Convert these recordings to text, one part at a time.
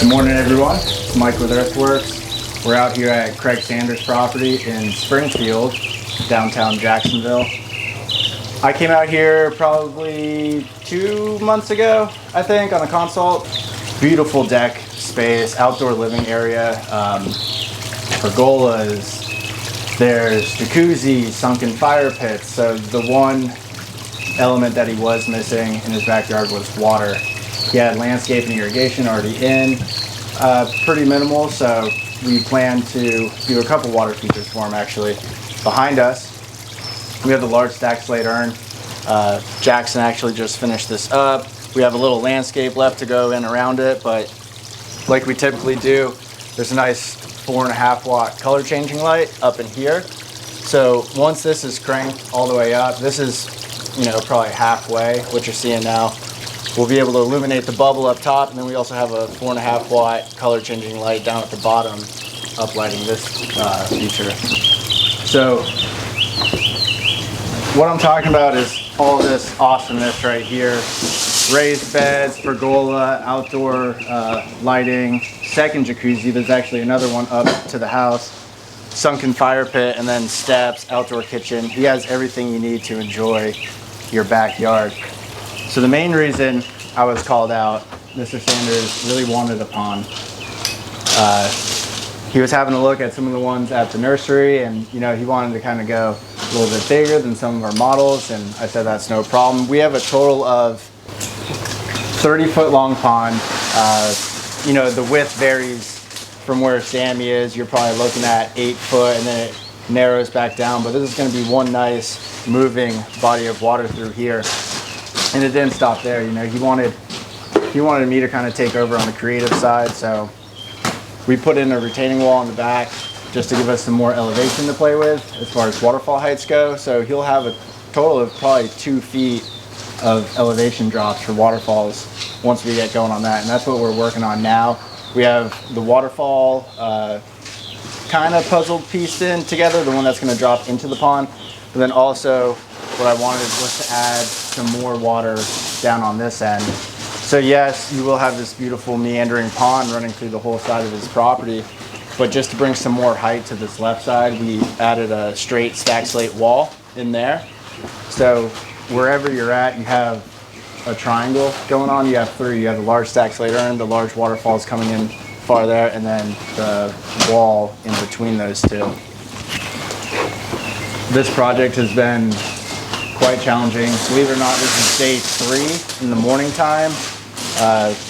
Good morning, everyone. It's Mike with Earthworks. We're out here at Craig Sanders' property in Springfield, downtown Jacksonville. I came out here probably 2 months ago, I think, on a consult. Beautiful deck space, outdoor living area, pergolas, there's jacuzzis, sunken fire pits. So the one element that he was missing in his backyard was water. He had landscape and irrigation already in, pretty minimal, so we plan to do a couple water features for him actually. Behind us, we have the large stack slate urn. Jackson actually just finished this up. We have a little landscape left to go in around it, but like we typically do, there's a nice 4.5 watt color changing light up in here. So once this is cranked all the way up, this is, probably halfway, what you're seeing now. We'll be able to illuminate the bubble up top, and then we also have a 4.5 watt color changing light down at the bottom, uplighting this feature. So what I'm talking about is all this awesomeness right here. Raised beds, pergola, outdoor lighting, second jacuzzi. There's actually another one up to the house. Sunken fire pit, and then steps, outdoor kitchen. He has everything you need to enjoy your backyard. So the main reason I was called out, Mr. Sanders really wanted a pond. He was having a look at some of the ones at the nursery, and he wanted to kind of go a little bit bigger than some of our models, and I said that's no problem. We have a total of 30-foot long pond. The width varies from where Sammy is. You're probably looking at 8 foot, and then it narrows back down, but this is going to be one nice moving body of water through here. And it didn't stop there. He wanted me to kind of take over on the creative side, so we put in a retaining wall in the back just to give us some more elevation to play with as far as waterfall heights go. So he'll have a total of probably 2 feet of elevation drops for waterfalls once we get going on that, and that's what we're working on now. We have the waterfall kind of puzzle pieced in together, the one that's going to drop into the pond, but then also what I wanted was to add some more water down on this end. So yes, you will have this beautiful meandering pond running through the whole side of his property, but just to bring some more height to this left side, we added a straight stack slate wall in there. So wherever you're at, you have a triangle going on. You have 3. You have the large stack slate urn, the large waterfalls coming in far there, and then the wall in between those two. This project has been quite challenging. Believe it or not, this is day 3 in the morning time.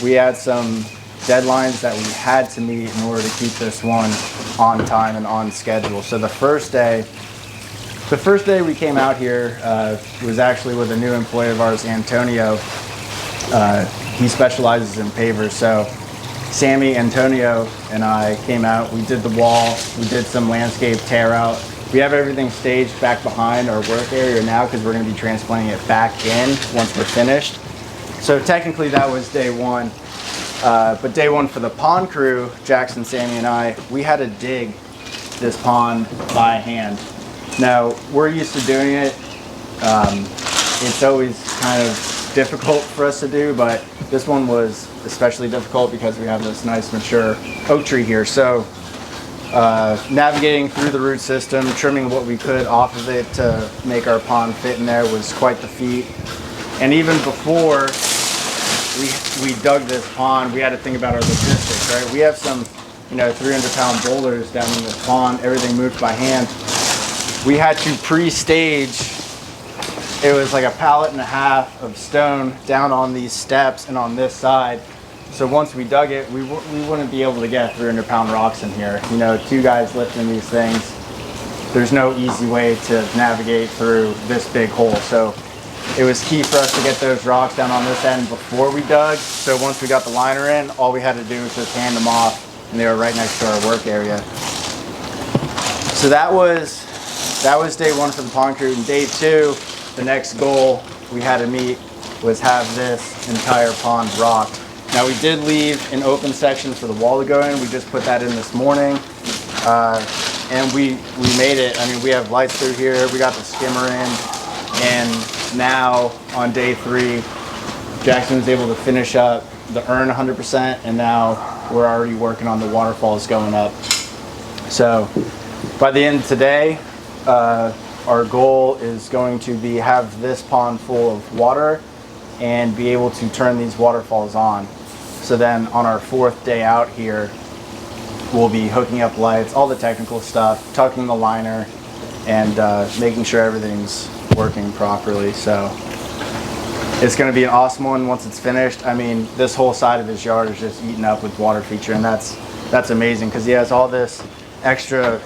We had some deadlines that we had to meet in order to keep this one on time and on schedule. So the first day we came out here was actually with a new employee of ours, Antonio. He specializes in pavers. So Sammy, Antonio, and I came out. We did the wall. We did some landscape tear out. We have everything staged back behind our work area now because we're going to be transplanting it back in once we're finished. So technically that was day 1. But day 1 for the pond crew, Jackson, Sammy, and I, we had to dig this pond by hand. Now, we're used to doing it. It's always kind of difficult for us to do, but this one was especially difficult because we have this nice mature oak tree here. So navigating through the root system, trimming what we could off of it to make our pond fit in there was quite the feat. And even before we dug this pond, we had to think about our logistics, right? We have some 300-pound boulders down in this pond, everything moved by hand. We had to pre-stage, it was like a 1.5 pallets of stone down on these steps and on this side. So once we dug it, we wouldn't be able to get 300-pound rocks in here. 2 guys lifting these things, there's no easy way to navigate through this big hole. So it was key for us to get those rocks down on this end before we dug. So once we got the liner in, all we had to do was just hand them off, and they were right next to our work area. So that was day 1 for the pond crew. And day 2, the next goal we had to meet was have this entire pond rocked. Now we did leave an open section for the wall to go in. We just put that in this morning, and we made it. I mean, we have lights through here. We got the skimmer in, and now on day 3, Jackson was able to finish up the urn 100%, and now we're already working on the waterfalls going up. So by the end of today, our goal is going to be have this pond full of water and be able to turn these waterfalls on. So then on our 4th day out here, we'll be hooking up lights, all the technical stuff, tucking the liner, and making sure everything's working properly. So it's going to be an awesome one once it's finished. I mean, this whole side of his yard is just eaten up with water feature, and that's amazing because he has all this extra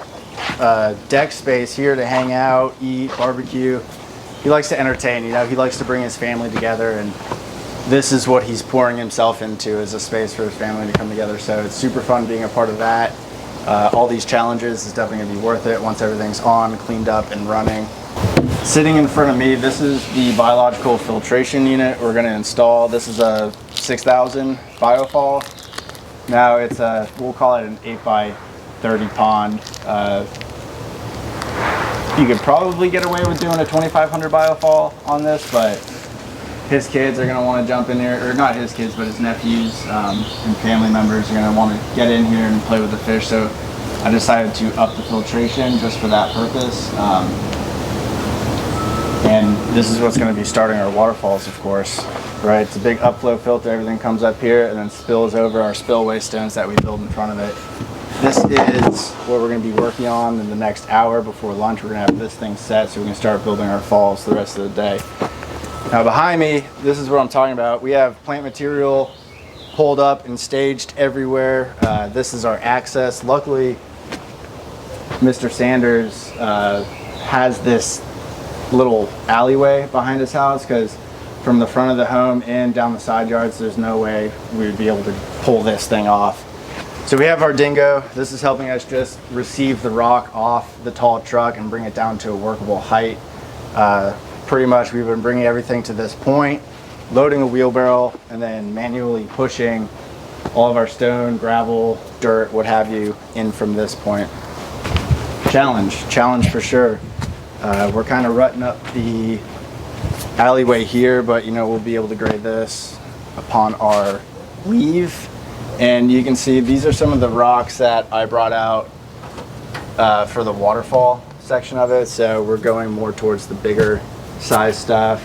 deck space here to hang out, eat, barbecue. He likes to entertain, you know, he likes to bring his family together, and this is what he's pouring himself into, is a space for his family to come together. So it's super fun being a part of that. All these challenges is definitely gonna be worth it once everything's on, cleaned up, and running. Sitting in front of me, this is the biological filtration unit we're going to install. This is a 6,000 biofall. Now it's a, we'll call it an 8x30 pond. You could probably get away with doing a 2,500 biofall on this, but his kids are going to want to jump in here, or not his kids, but his nephews and family members are going to want to get in here and play with the fish. So I decided to up the filtration just for that purpose. And this is what's going to be starting our waterfalls, of course, right? It's a big upflow filter. Everything comes up here and then spills over our spillway stones that we build in front of it. This is what we're going to be working on in the next hour before lunch. We're going to have this thing set so we can start building our falls the rest of the day. Now behind me, this is what I'm talking about. We have plant material pulled up and staged everywhere. This is our access. Luckily, Mr. Sanders has this little alleyway behind his house, because from the front of the home and down the side yards, there's no way we would be able to pull this thing off. So we have our dingo. This is helping us just receive the rock off the tall truck and bring it down to a workable height. Pretty much we've been bringing everything to this point, loading a wheelbarrow, and then manually pushing all of our stone, gravel, dirt, what have you, in from this point. Challenge for sure. We're kind of rutting up the alleyway here, but you know, we'll be able to grade this upon our leave. And you can see these are some of the rocks that I brought out for the waterfall section of it. So we're going more towards the bigger size stuff.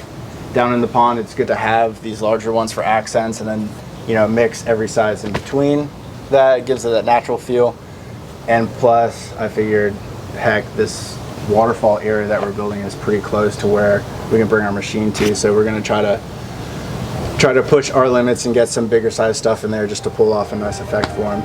Down in the pond, it's good to have these larger ones for accents, and then, you know, mix every size in between. That gives it that natural feel. And plus, I figured, heck, this waterfall area that we're building is pretty close to where we can bring our machine to. So we're going to try to push our limits and get some bigger size stuff in there just to pull off a nice effect for them.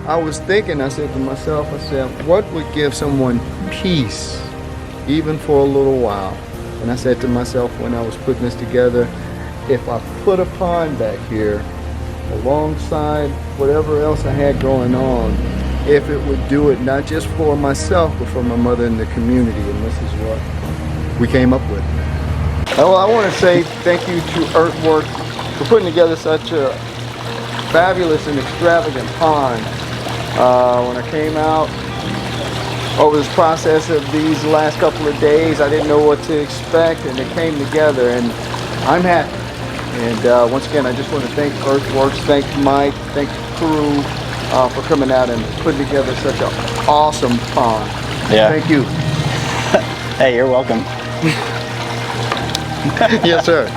I was thinking, I said to myself, I said, what would give someone peace, even for a little while? And I said to myself when I was putting this together, if I put a pond back here alongside whatever else I had going on, if it would do it not just for myself, but for my mother and the community. And this is what we came up with. Well, I want to say thank you to Earthworks for putting together such a fabulous and extravagant pond. When I came out over this process of these last couple of days, I didn't know what to expect, and it came together, and I'm happy. And once again, I just want to thank Earthworks, thank Mike, thank the crew for coming out and putting together such an awesome pond. Yeah. Thank you. Hey, you're welcome. Yes, sir.